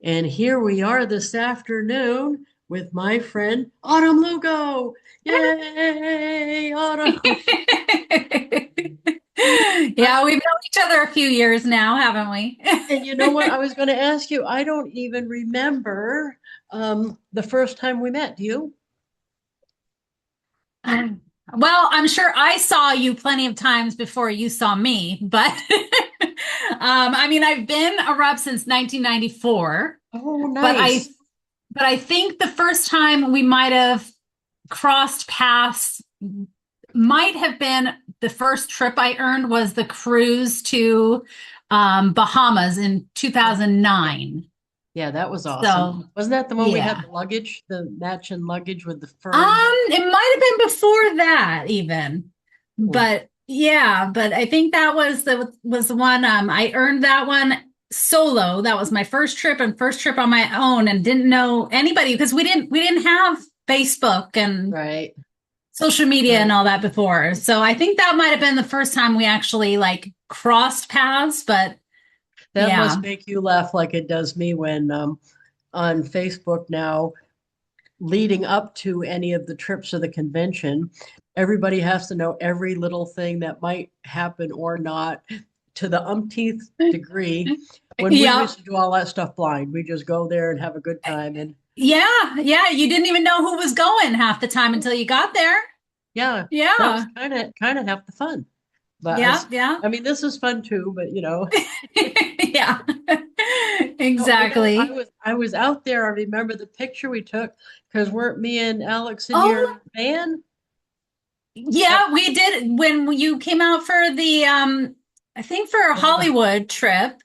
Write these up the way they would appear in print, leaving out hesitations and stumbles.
And here we are this afternoon with my friend Autumn Lugo. Yay, Autumn. Yeah, we've known each other a few years now, haven't we? And you know what? I was going to ask you, I don't even remember the first time we met. Do you? Well, I'm sure I saw you plenty of times before you saw me, but I mean, I've been a rep since 1994, Oh, but I nice. but I think the first time we might have crossed paths might have been the first trip I earned was the cruise to Bahamas in Oh, yeah. 2009. Yeah, that was awesome. So, Wasn't that the one we had yeah. the luggage, the matching luggage with the fur? It might have been before that even. Oh, But yeah, but I think that was the one I earned that one solo. That was my first trip and first trip on my own and didn't know anybody because we didn't have Facebook and right, social media and right. all that before. So I think that might have been the first time we actually like crossed paths, but That yeah. must make you laugh like it does me when on Facebook now, leading up to any of the trips of the convention, everybody has to know every little thing that might happen or not to the umpteenth degree. When we Yeah. used to do all that stuff blind, we just go there and have a good time. And Yeah, yeah, you didn't even know who was going half the time until you got there. yeah, that was Yeah. kind of half the fun. But Yeah, yeah. I mean, this is fun too. But Yeah. no, Exactly. I was out there. I remember the picture we took because weren't me and Alex in Oh, your van? At yeah, we did when you came out for the I think for a oh, Hollywood trip.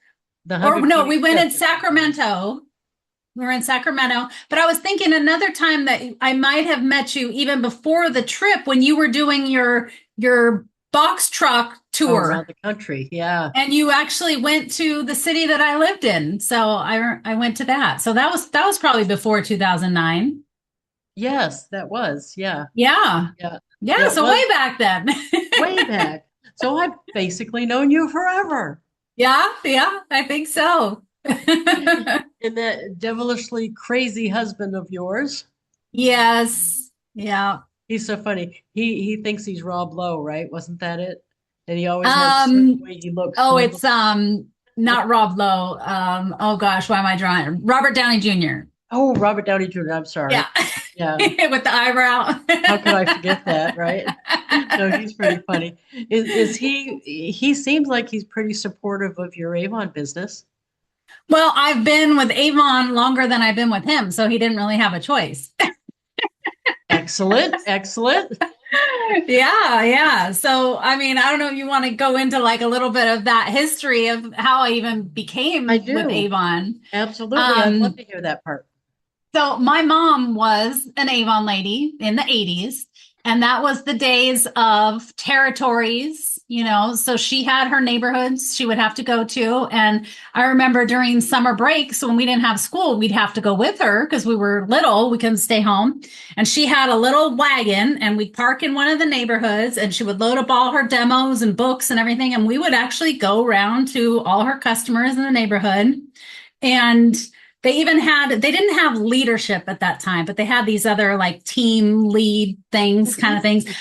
the Or no, we went 125th in or something. Sacramento. We were in Sacramento, but I was thinking another time that I might have met you even before the trip when you were doing your box truck Oh, around tour the country. Yeah. and you actually went to the city that I lived in. So I went to that. So that was probably before 2009. Yes, that was. Yeah. Yeah. Yeah. Yeah, It so was way back then. way back. So I've basically known you forever. Yeah, yeah, I think so. And that devilishly crazy husband of yours. Yes. Yeah. He's so funny. He thinks he's Rob Lowe, right? Wasn't that it? And he always has a certain Um, way he looks. oh, One look. it's not Rob Lowe. Oh gosh, why am I drawing? Robert Downey Jr. Oh, Robert Downey Jr. I'm Yeah. sorry. Yeah. With the eyebrow. How could I forget that, right? No, he's pretty funny. Is he seems like he's pretty supportive of your Avon business. Well, I've been with Avon longer than I've been with him, so he didn't really have a choice. Excellent, excellent. Yeah, yeah. So, I mean, I don't know if you want to go into like a little bit of that history of how I even I became with do. Avon. Absolutely. I'd love Um, to hear that part. So my mom was an Avon lady in the 80s, and that was the days of territories, So she had her neighborhoods she would have to go to. And I remember during summer breaks when we didn't have school, we'd have to go with her because we were little, we couldn't stay home. And she had a little wagon, and we'd park in one of the neighborhoods, and she would load up all her demos and books and everything. And we would actually go around to all her customers in the neighborhood. And they didn't have leadership at that time, but they had these other like team lead things, kind Mhm, of things. mhm.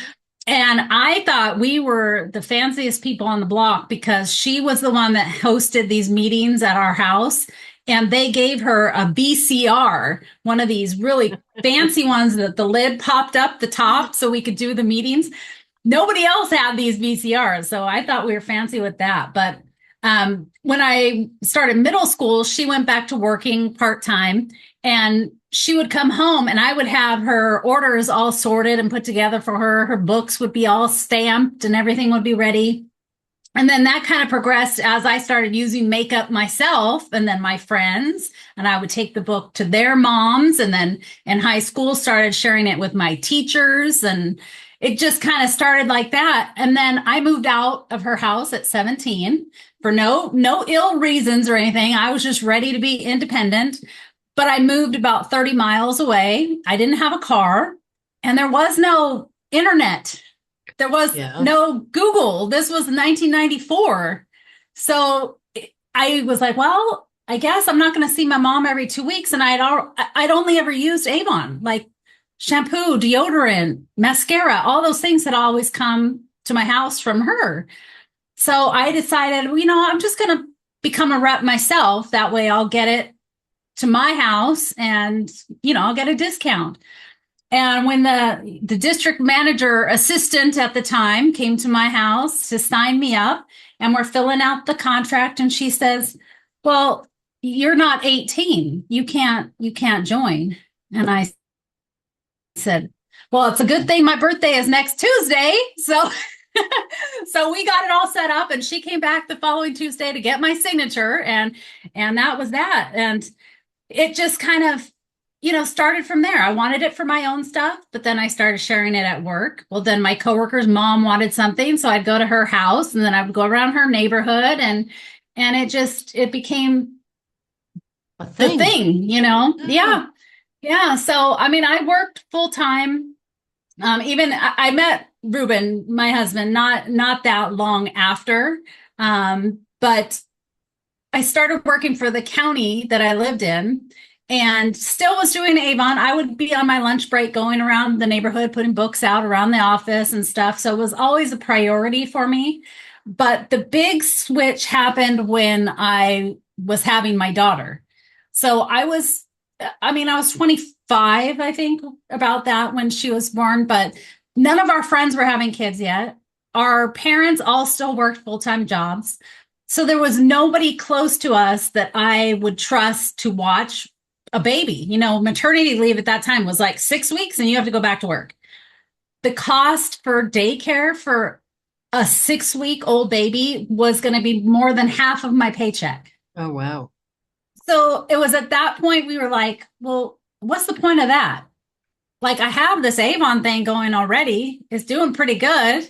And I thought we were the fanciest people on the block because she was the one that hosted these meetings at our house. And they gave her a VCR, one of these really fancy ones that the lid popped up the top so we could do the meetings. Nobody else had these VCRs, so I thought we were fancy with that. But when I started middle school, she went back to working part time, and she would come home, and I would have her orders all sorted and put together for her. Her books would be all stamped, and everything would be ready. And then that kind of progressed as I started using makeup myself and then my friends, and I would take the book to their moms. And then in high school, started sharing it with my teachers. And it just kind of started like that. And then I moved out of her house at 17 for no ill reasons or anything. I was just ready to be independent. But I moved about 30 miles away. I didn't have a car, and there was no internet. There was Yeah. no Google. This was 1994. So I was like, well, I guess I'm not going to see my mom every 2 weeks. And I'd only ever used Avon, like shampoo, deodorant, mascara, all those things had always come to my house from her. So I decided, well, I'm just going to become a rep myself. That way I'll get it to my house and, I'll get a discount. And when the district manager assistant at the time came to my house to sign me up, and we're filling out the contract, and she says, well, you're not 18. You can't join. And I said, well, it's a good thing my birthday is next Tuesday. So so we got it all set up, and she came back the following Tuesday to get my signature, and that was that. And it just kind of started from there. I wanted it for my own stuff, but then I started sharing it at work. Well, then my coworker's mom wanted something, so I'd go to her house, and then I would go around her neighborhood, and it became A thing. the thing, Yeah. Yeah. So, I mean, I worked full time. Even I met Ruben, my husband, not that long after. But I started working for the county that I lived in, and still was doing Avon. I would be on my lunch break going around the neighborhood, putting books out around the office and stuff. So it was always a priority for me. But the big switch happened when I was having my daughter. So I was 25, I think, about that when she was born, but none of our friends were having kids yet. Our parents all still worked full-time jobs. So there was nobody close to us that I would trust to watch a baby. Maternity leave at that time was like 6 weeks and you have to go back to work. The cost for daycare for a 6-week-old baby was going to be more than half of my paycheck. Oh, wow. So it was at that point we were like, well, what's the point of that? Like, I have this Avon thing going already. It's doing pretty good.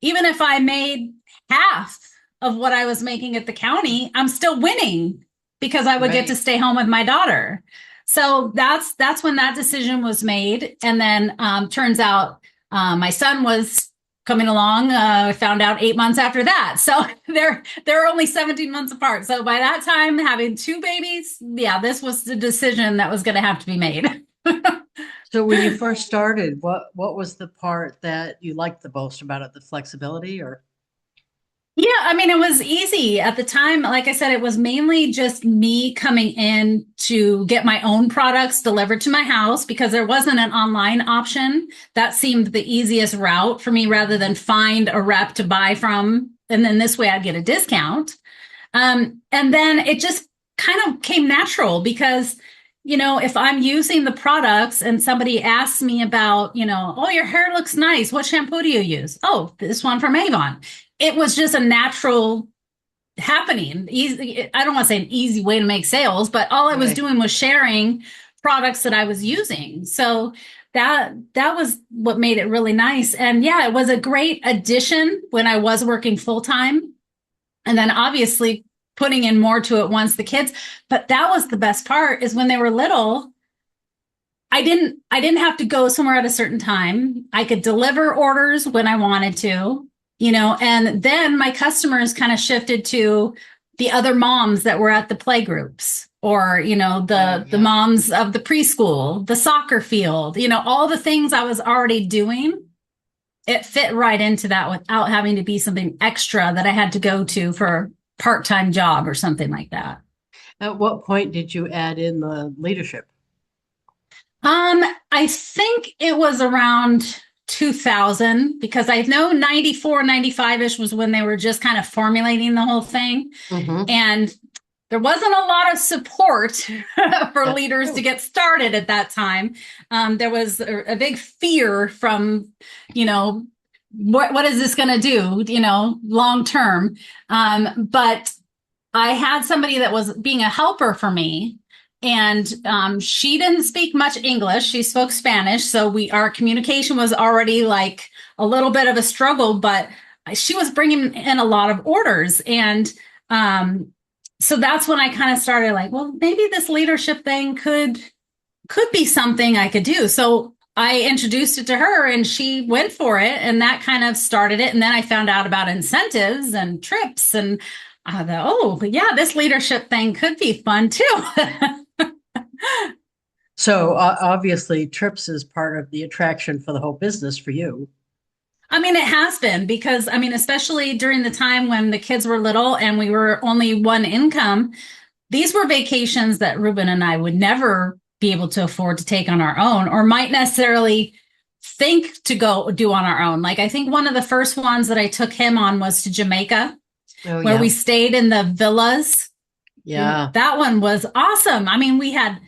Even if I made half of what I was making at the county, I'm still winning because I would get to stay home with my daughter. So that's when that decision was made. And then turns out my son was coming along. I found out 8 months after that. So they're only 17 months apart. So by that time, having 2 babies, yeah, this was the decision that was going to have to be made. So when you first started, what was the part that you liked the most about it? The flexibility, or? Yeah, I mean, it was easy at the time. Like I said, it was mainly just me coming in to get my own products delivered to my house because there wasn't an online option. That seemed the easiest route for me rather than find a rep to buy from. And then this way I'd get a discount. And then it just kind of came natural because, if I'm using the products and somebody asks me about, oh, your hair looks nice. What shampoo do you use? Oh, this one from Avon. It was just a natural happening. Easy. I don't want to say an easy way to make sales, but all I was doing was sharing products that I was using. So that was what made it really nice. And yeah, it was a great addition when I was working full time. And then obviously putting in more to it once the kids, but that was the best part is when they were little, I didn't have to go somewhere at a certain time. I could deliver orders when I wanted to. And then my customers kind of shifted to the other moms that were at the play groups or, the moms of the preschool, the soccer field, all the things I was already doing. It fit right into that without having to be something extra that I had to go to for a part-time job or something like that. At what point did you add in the leadership? I think it was around 2000 because I know 94, 95-ish was when they were just kind of formulating the whole thing. Mm-hmm. And there wasn't a lot of support for leaders to get started at that time. There was a big fear from, what is this going to do, long term. But I had somebody that was being a helper for me. And she didn't speak much English. She spoke Spanish. So our communication was already like a little bit of a struggle, but she was bringing in a lot of orders. And so that's when I kind of started like, well, maybe this leadership thing could be something I could do. So I introduced it to her and she went for it. And that kind of started it. And then I found out about incentives and trips and I thought, oh, yeah, this leadership thing could be fun too. So obviously, trips is part of the attraction for the whole business for you. I mean, it has been because, I mean, especially during the time when the kids were little and we were only one income, these were vacations that Ruben and I would never be able to afford to take on our own or might necessarily think to go do on our own. Like, I think one of the first ones that I took him on was to Jamaica, Oh where we yeah, stayed in the villas. yeah. That one was awesome. I mean, we had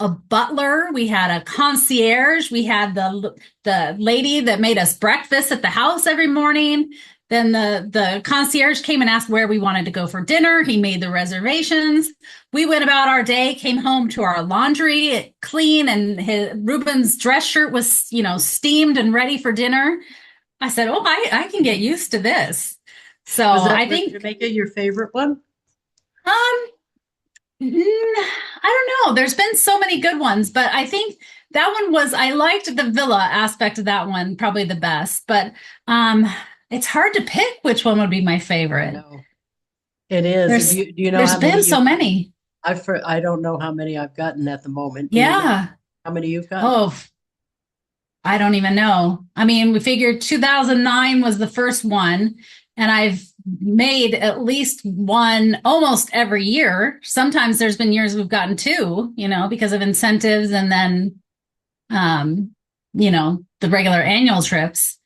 a butler, we had a concierge, we had the lady that made us breakfast at the house every morning. Then the concierge came and asked where we wanted to go for dinner. He made the reservations. We went about our day, came home to our laundry clean, and Ruben's dress shirt was, steamed and ready for dinner. I said, "Oh, I can get used to this." So Was that I was think, Jamaica your favorite one? um, I don't know. There's been so many good ones, but I think that one was, I liked the villa aspect of that one probably the best, but um it's hard to pick which one would be my I favorite. know it is. Do There's you know there's how many been so you've gotten? many. I don't know how many I've gotten at the moment. Do you know Yeah. how many you've gotten? Oh, I don't even know. I mean, we figured 2009 was the first one, and I've made at least one almost every year. Sometimes there's been years we've gotten two, because of incentives and then um, the regular annual trips.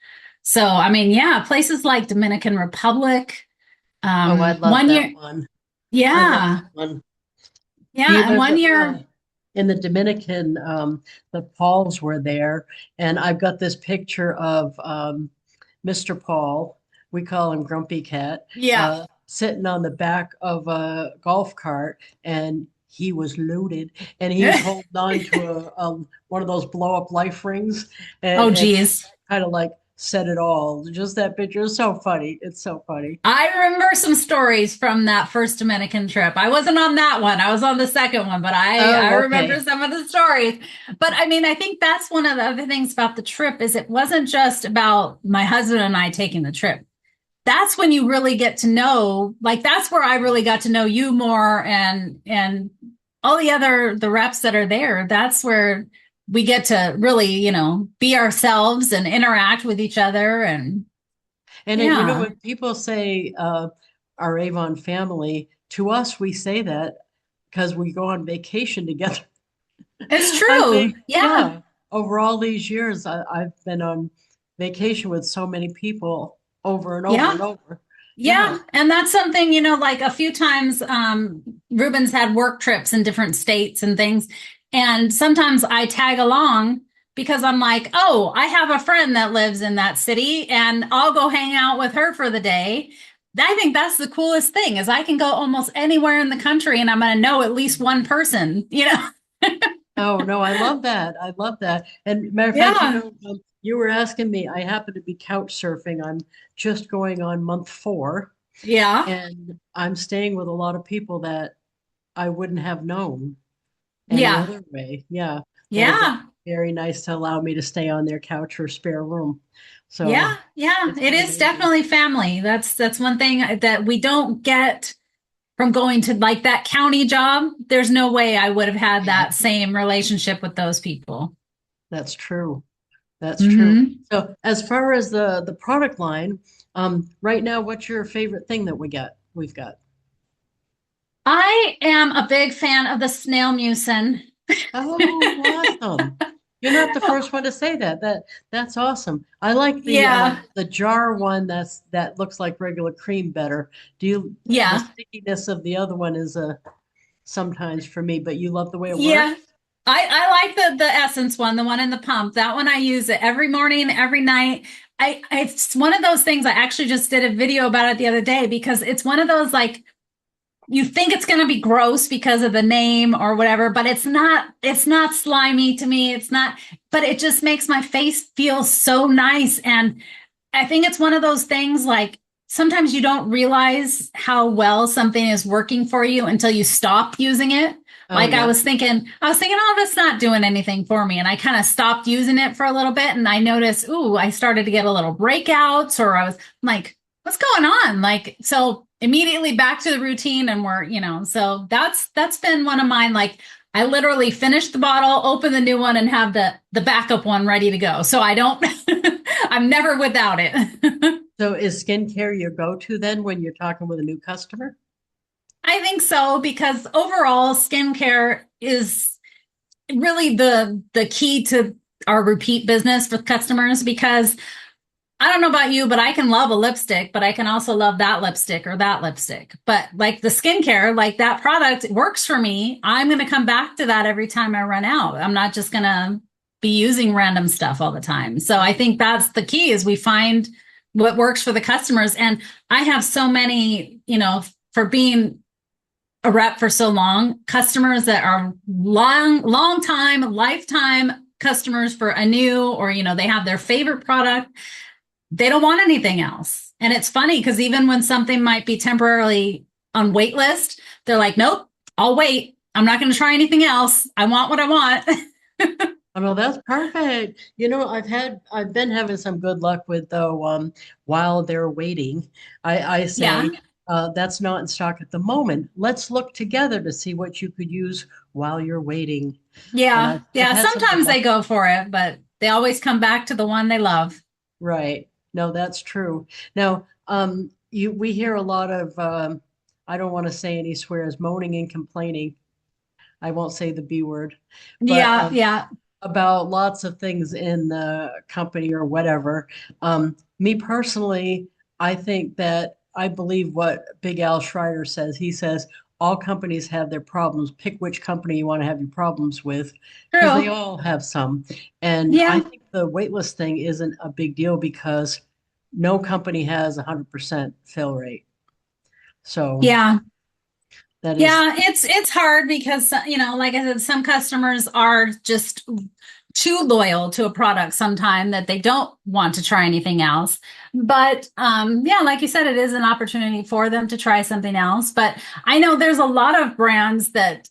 So, I mean, yeah, places like Dominican Republic. Oh, I love One that year, one. I love yeah, that one. Do you yeah, and one remember year, in the Dominican, the Pauls were there, and I've got this picture of Mr. Paul. We call him Grumpy Cat, yeah. sitting on the back of a golf cart, and he was loaded, and he was holding on to a one of those blow up life rings, Oh, and geez. kind of like said it all. Just that picture is so funny. It's so funny. I remember some stories from that first Dominican trip. I wasn't on that one. I was on the second one, but I Oh, remember okay. some of the stories. But I mean, I think that's one of the other things about the trip is it wasn't just about my husband and I taking the trip. That's when you really get to know, like that's where I really got to know you more and all the reps that are there. That's where we get to really, be ourselves and interact with each other and And yeah. when people say our Avon family, to us, we say that because we go on vacation together. It's I true. think, Yeah. yeah, over all these years, I've been on vacation with so many people over and over Yeah. and over. Yeah. Yeah. And that's something, like a few times Ruben's had work trips in different states and things. And sometimes I tag along because I'm like, oh, I have a friend that lives in that city and I'll go hang out with her for the day. I think that's the coolest thing is I can go almost anywhere in the country and I'm going to know at least one person. Oh, no, I love that. I love that. And matter of fact, Yeah. you were asking me, I happen to be couch surfing. I'm just going on month 4, Yeah. and I'm staying with a lot of people that I wouldn't have known any Yeah. other way. Yeah, that have been Yeah. very nice to allow me to stay on their couch or spare room. Yeah, So yeah, it's it been is amazing. definitely family. That's one thing that we don't get from going to like that county job. There's no way I would have had Yeah, that same relationship with those people. that's true. That's true. Hmm. So as far as the product line, right now, what's your favorite thing that we've got? I am a big fan of the snail mucin. Oh, awesome. You're not the first one to say that. That's awesome. I like Yeah, the jar one that looks like regular cream better. Do you The yeah, stickiness of the other one is sometimes for me, but you love the way it yeah. works? I like the essence one, the one in the pump. That one I use it every morning, every night. It's one of those things I actually just did a video about it the other day because it's one of those like you think it's going to be gross because of the name or whatever, but it's not slimy to me. It's not, but it just makes my face feel so nice. And I think it's one of those things like sometimes you don't realize how well something is working for you until you stop using it. Oh Like yeah. I was thinking, oh, that's not doing anything for me. And I kind of stopped using it for a little bit and I noticed, ooh, I started to get a little breakouts or I'm like, what's going on? Like, so immediately back to the routine, and we're, so that's been one of mine. Like, I literally finish the bottle, open the new one, and have the backup one ready to go. So I don't I'm never without it. So is skincare your go-to then when you're talking with a new customer? I think so, because overall skincare is really the key to our repeat business with customers. Because I don't know about you, but I can love a lipstick, but I can also love that lipstick or that lipstick. But like the skincare, like that product works for me. I'm going to come back to that every time I run out. I'm not just going to be using random stuff all the time. So I think that's the key, is we find what works for the customers. And I have so many, for being a rep for so long, customers that are long time, lifetime customers for a new, or, they have their favorite product. They don't want anything else. And it's funny because even when something might be temporarily on wait list, they're like, nope, I'll wait. I'm not going to try anything else. I want what I want. Oh, no, that's perfect. I've been having some good luck with though, while they're waiting. I Yeah. say, that's not in stock at the moment. Let's look together to see what you could use while you're waiting. And Yeah. I've Yeah. had some good Sometimes luck. they go for it, but they always come back to the one they love. Right. No, that's true. Now, we hear a lot of, I don't want to say any swears, moaning and complaining. I won't say the B word, but Yeah. Yeah. about lots of things in the company or whatever. Me personally, I think that I believe what Big Al Schreier says. He says all companies have their problems. Pick which company you want to have your problems with, because they True. all have some. And I Yeah. think the waitlist thing isn't a big deal because no company has 100% fill rate. So Yeah. that is, Yeah, it's hard because, like I said, some customers are just too loyal to a product sometime that they don't want to try anything else. But yeah, like you said, it is an opportunity for them to try something else. But I know there's a lot of brands that's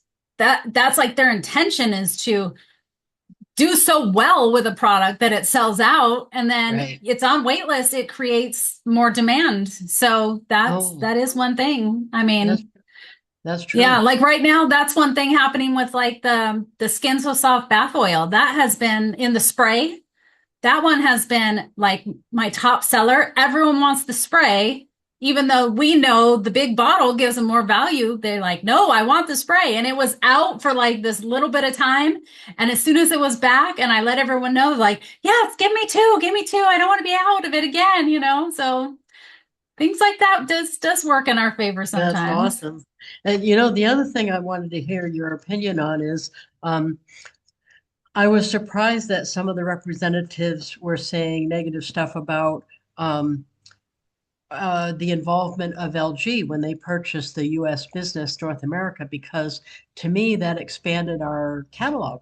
like their intention is to do so well with a product that it sells out, and then right. it's on wait list. It creates more demand. So Oh, that is one thing. I that's mean, that's yeah, true. like right now, that's one thing happening with like the Skin So Soft bath oil. That has been in the spray. That one has been like my top seller. Everyone wants the spray, even though we know the big bottle gives them more value. They're like, no, I want the spray. And it was out for like this little bit of time. And as soon as it was back, and I let everyone know, like, yes, give me two, give me two. I don't want to be out of it again. So things like that does work in our favor That's sometimes. awesome. And the other thing I wanted to hear your opinion on is um, I was surprised that some of the representatives were saying negative stuff about um, the involvement of LG when they purchased the US business North America, because to me that expanded our catalog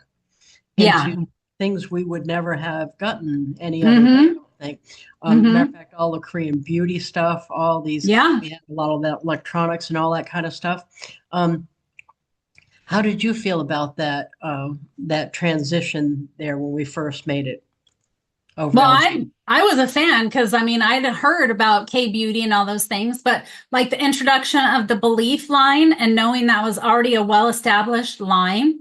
Yeah. into things we would never have gotten any other way, I Mm-hmm. don't think. Matter of Mm-hmm. fact, all the Korean beauty stuff, all these, Yeah. we have a lot of that electronics and all that kind of stuff. Um, how did you feel about that transition there when we first made it over Well, to I LG? I was a fan because I mean I'd heard about K beauty and all those things, but like the introduction of the Belief line and knowing that was already a well-established line.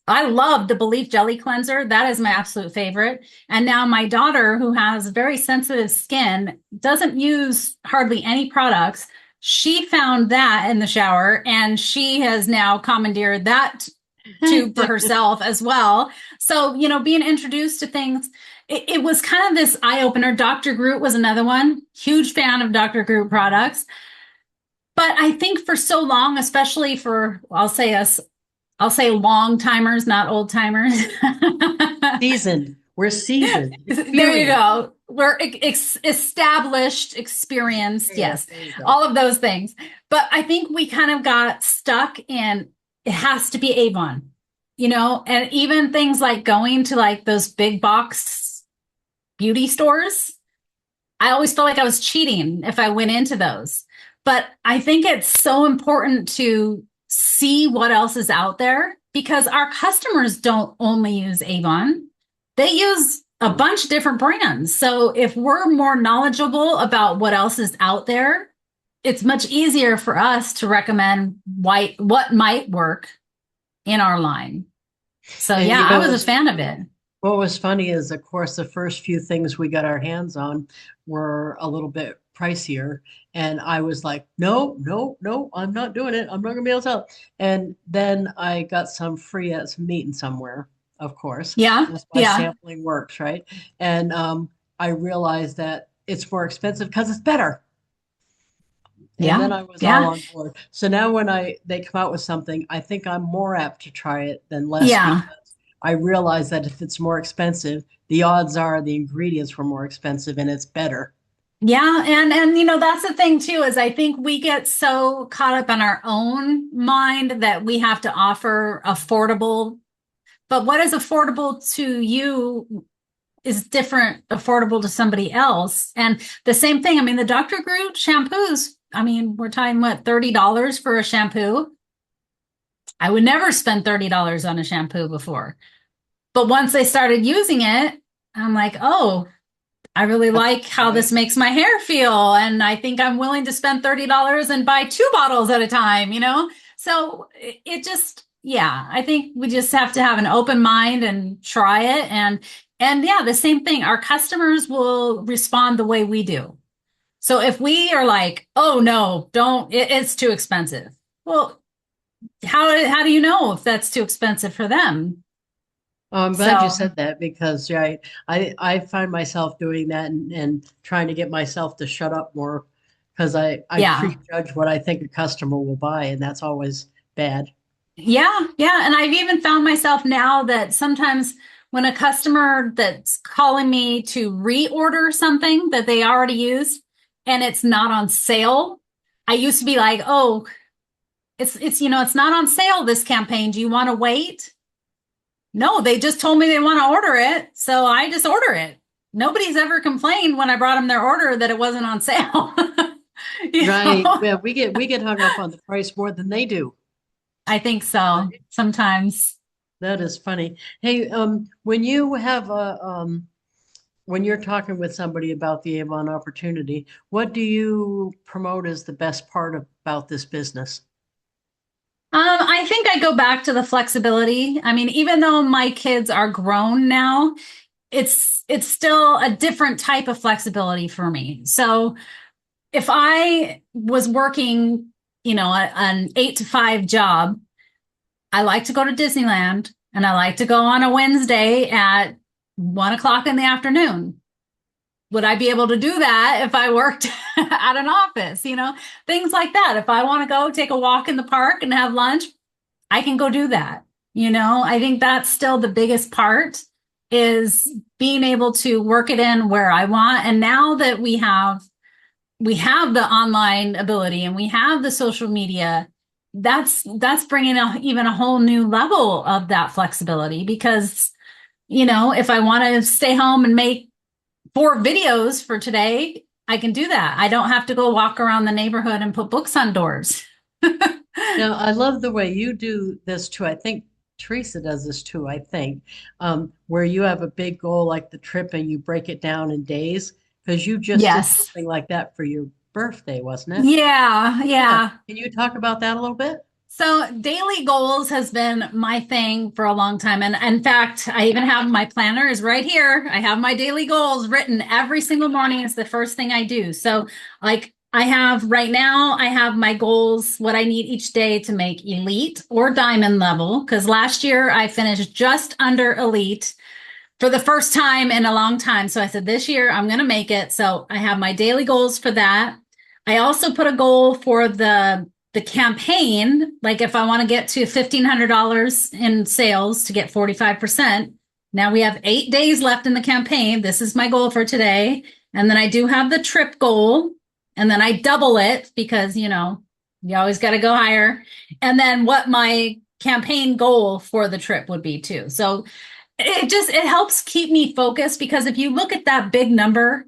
I love the Belief Jelly Cleanser. That is my absolute favorite. And now my daughter, who has very sensitive skin, doesn't use hardly any products. She found that in the shower, and she has now commandeered that tube for herself as well. So, being introduced to things, it was kind of this eye opener. Dr. Groot was another one. Huge fan of Dr. Groot products. But I think for so long, especially for, I'll say long timers, not old timers. Seasoned. We're seasoned, There you experienced. go. We're established, experienced, Yes, yes, there you go. all of those things. But I think we kind of got stuck in it has to be Avon, and even things like going to like those big box beauty stores. I always felt like I was cheating if I went into those. But I think it's so important to see what else is out there, because our customers don't only use Avon, they use a bunch of different brands. So if we're more knowledgeable about what else is out there, it's much easier for us to recommend what might work in our line. So And yeah, you I know, was a fan of it. what was funny is, of course, the first few things we got our hands on were a little bit pricier. And I was like, no, no, no, I'm not doing it. I'm not going to be able to sell it. And then I got some free at some meeting somewhere, of course. Yeah, That's why yeah, sampling works, right? And I realized that it's more expensive because it's better. And yeah, then I was all yeah, on board. So now when they come out with something, I think I'm more apt to try it than less because yeah. I realize that if it's more expensive, the odds are the ingredients were more expensive and it's better. Yeah, and that's the thing too, is I think we get so caught up in our own mind that we have to offer affordable, but what is affordable to you is different affordable to somebody else. And the same thing, I mean, the Dr. Groot shampoos, I mean, we're talking what, $30 for a shampoo? I would never spend $30 on a shampoo before. But once I started using it, I'm like, oh, I really That's like how right. this makes my hair feel. And I think I'm willing to spend $30 and buy two bottles at a time, you know? So it just, yeah, I think we just have to have an open mind and try it. And yeah, the same thing. Our customers will respond the way we do. So if we are like, oh no, don't, it's too expensive. Well, how do you know if that's too expensive for them? Oh, I'm glad you So said that because yeah, I find myself doing that and trying to get myself to shut up more because I yeah. prejudge what I think a customer will buy, and that's always bad. Yeah, yeah. And I've even found myself now that sometimes when a customer that's calling me to reorder something that they already used and it's not on sale, I used to be like, oh, it's not on sale this campaign. Do you want to wait? No, they just told me they want to order it, so I just order it. Nobody's ever complained when I brought them their order that it wasn't on sale. You Right. know? Yeah, we get hung up on the price more than they do. I think so Right. sometimes. That is funny. Hey, when you have when you're talking with somebody about the Avon opportunity, what do you promote as the best part about this business? I think I go back to the flexibility. I mean, even though my kids are grown now, it's still a different type of flexibility for me. So if I was working, an 8 to 5 job, I like to go to Disneyland and I like to go on a Wednesday at 1 o'clock in the afternoon. Would I be able to do that if I worked at an office? Things like that. If I want to go take a walk in the park and have lunch, I can go do that. I think that's still the biggest part is being able to work it in where I want. And now that we have the online ability and we have the social media, that's bringing even a whole new level of that flexibility because if I want to stay home and make 4 videos for today, I can do that. I don't have to go walk around the neighborhood and put books on doors. Now, I love the way you do this too. I think Teresa does this too, I think, where you have a big goal like the trip and you break it down in days because you just did Yes. something like that for your birthday, wasn't it? Yeah, Yeah. yeah. Can you talk about that a little bit? So daily goals has been my thing for a long time. And in fact, I even have my planner is right here. I have my daily goals written every single morning. It's the first thing I do. So like I have right now, I have my goals, what I need each day to make elite or diamond level. Because last year I finished just under elite for the first time in a long time. So I said, this year I'm going to make it. So I have my daily goals for that. I also put a goal for the campaign, like if I want to get to $1,500 in sales to get 45%. Now we have 8 days left in the campaign. This is my goal for today. And then I do have the trip goal. And then I double it because, you always got to go higher. And then what my campaign goal for the trip would be too. So it helps keep me focused because if you look at that big number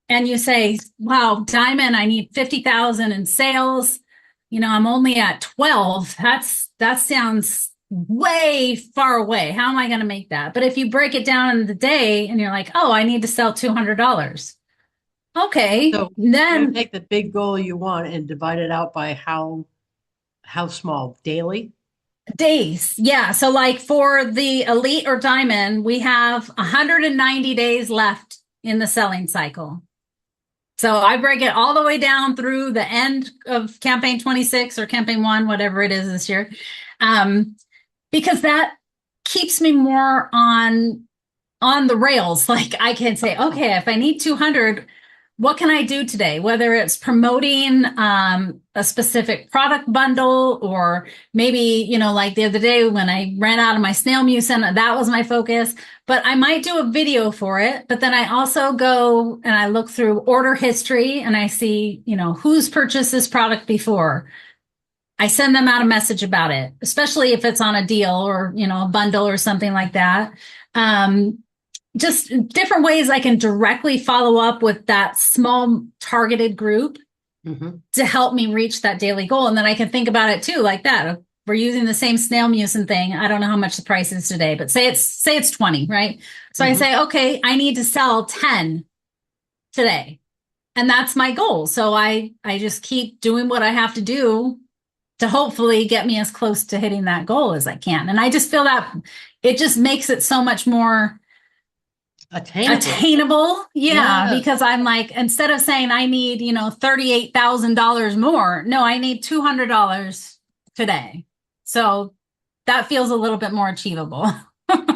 and you say, wow, Diamond, I need 50,000 in sales, I'm only at 12. That sounds way far away. How am I going to make that? But if you break it down in the day and you're like, oh, I need to sell $200. Okay. So you Then take the big goal you want and divide it out by how small? Daily? days. Yeah. So like for the elite or diamond, we have 190 days left in the selling cycle. So I break it all the way down through the end of campaign 26 or campaign one, whatever it is this year. Um, because that keeps me more on the rails. Like I can say, okay, if I need 200, what can I do today? Whether it's promoting a specific product bundle, or maybe, like the other day when I ran out of my snail mucin, that was my focus. But I might do a video for it. But then I also go and I look through order history and I see, who's purchased this product before. I send them out a message about it, especially if it's on a deal or, a bundle or something like that. Um, just different ways I can directly follow up with that small targeted group to help me reach that daily goal. And then I can think about it too, like that. We're using the same snail mucin thing. I don't know how much the price is today, but say it's 20, right? So I say, okay, I need to sell 10 today. And that's my goal. So I just keep doing what I have to do to hopefully get me as close to hitting that goal as I can. And I just feel that it just makes it so much more attainable. Yeah. Yes. Because I'm like, instead of saying I need, $38,000 more, no, I need $200 today. So that feels a little bit more achievable.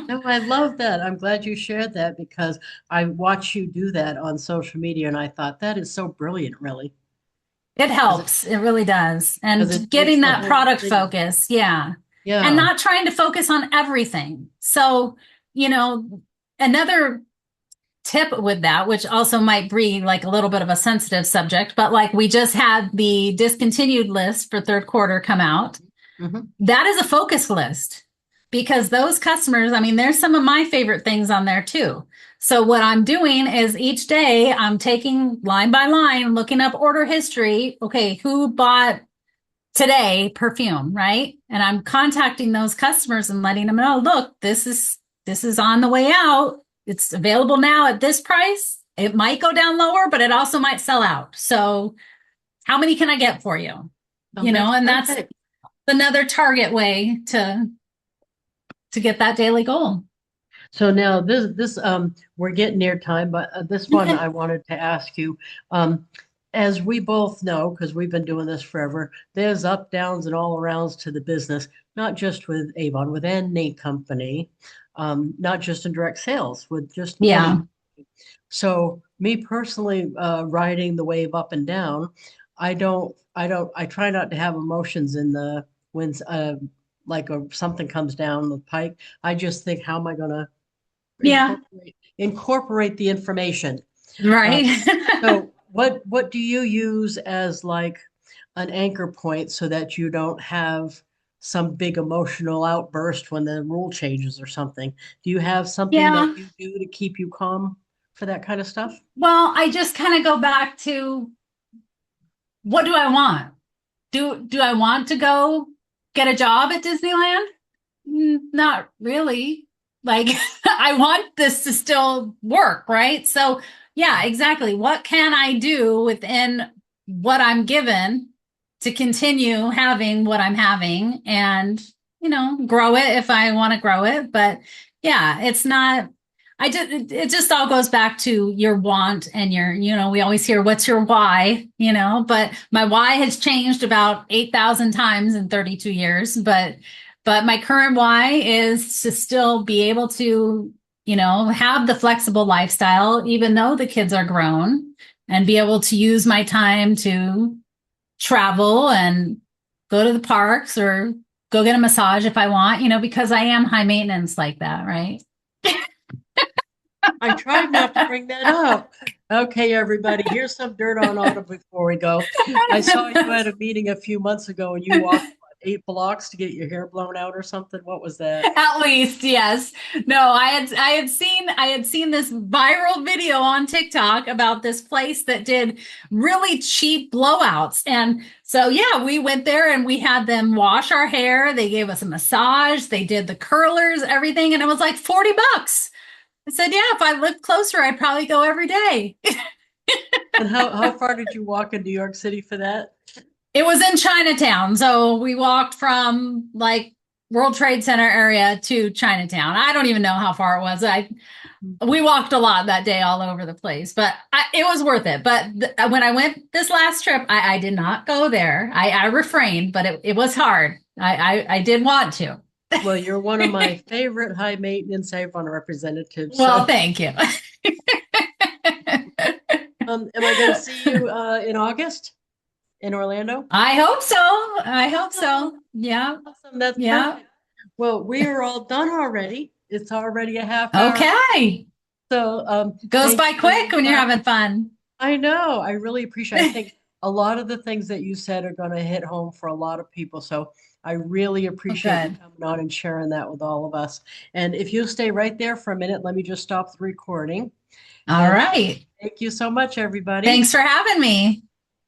No, I love that. I'm glad you shared that because I watch you do that on social media and I thought that is so brilliant, really. It Because it, helps. It really does. 'cause it And takes getting the that whole product thing. focus. Yeah. And Yeah. not trying to focus on everything. So, another tip with that, which also might be like a little bit of a sensitive subject, but like we just had the discontinued list for third quarter come out. Hmm. That is a focus list because those customers, I mean, there's some of my favorite things on there too. So what I'm doing is each day I'm taking line by line, looking up order history. Okay, who bought today perfume, right? And I'm contacting those customers and letting them know, look, this is on the way out. It's available now at this price. It might go down lower, but it also might sell out. So how many can I get for you? Oh, that's And that's perfect. another target way to get that daily goal. So now this we're getting near time, but this one I wanted to ask you. Um, as we both know, because we've been doing this forever, there's up, downs, and all arounds to the business, not just with Avon, with any company, not just in direct sales, with just Yeah. any. So me personally, riding the wave up and down, I try not to have emotions in the when something comes down the pike. I just think, how am I going to Yeah. incorporate the information. Uh, Right. so what do you use as like an anchor point so that you don't have some big emotional outburst when the rule changes or something? Do you have something Yeah. that you do to keep you calm for that kind of stuff? Well, I just kind of go back to what do I want? Do I want to go get a job at Disneyland? Not really. Like I want this to still work, right? So, yeah, exactly. What can I do within what I'm given to continue having what I'm having and, grow it if I want to grow it, but yeah, it's not it just all goes back to your want and we always hear what's your why, but my why has changed about 8,000 times in 32 years, but my current why is to still be able to, have the flexible lifestyle, even though the kids are grown, and be able to use my time to travel and go to the parks or go get a massage if I want, because I am high maintenance like that, right? I tried not to bring that up. Okay, everybody, here's some dirt on Autumn before we go. I saw you at a meeting a few months ago and you walked what, 8 blocks to get your hair blown out or something. What was that? At least, yes. No, I had seen this viral video on TikTok about this place that did really cheap blowouts. And so yeah, we went there and we had them wash our hair. They gave us a massage, they did the curlers, everything, and it was like $40. I said, yeah, if I lived closer, I'd probably go every day. And how far did you walk in New York City for that? It was in Chinatown. So we walked from like World Trade Center area to Chinatown. I don't even know how far it was. We walked a lot that day all over the place, but it was worth it. But when I went this last trip, I did not go there. I refrained, but it was hard. I did want to. Well, you're one of my favorite high maintenance Avon representatives. Well, So, thank you. am I going to see you in August in Orlando? I hope so. I hope so. Yeah. Awesome. That's Yeah. perfect. Well, we are all done already. It's already a half hour. Okay. So, Goes thank by you quick very when you're much. having fun. I know. I really appreciate it. I think a lot of the things that you said are going to hit home for a lot of people. So I really Oh, appreciate you good. coming on and sharing that with all of us. And if you'll stay right there for a minute, let me just stop the recording. All And right. thank you so much, everybody. Thanks for having me.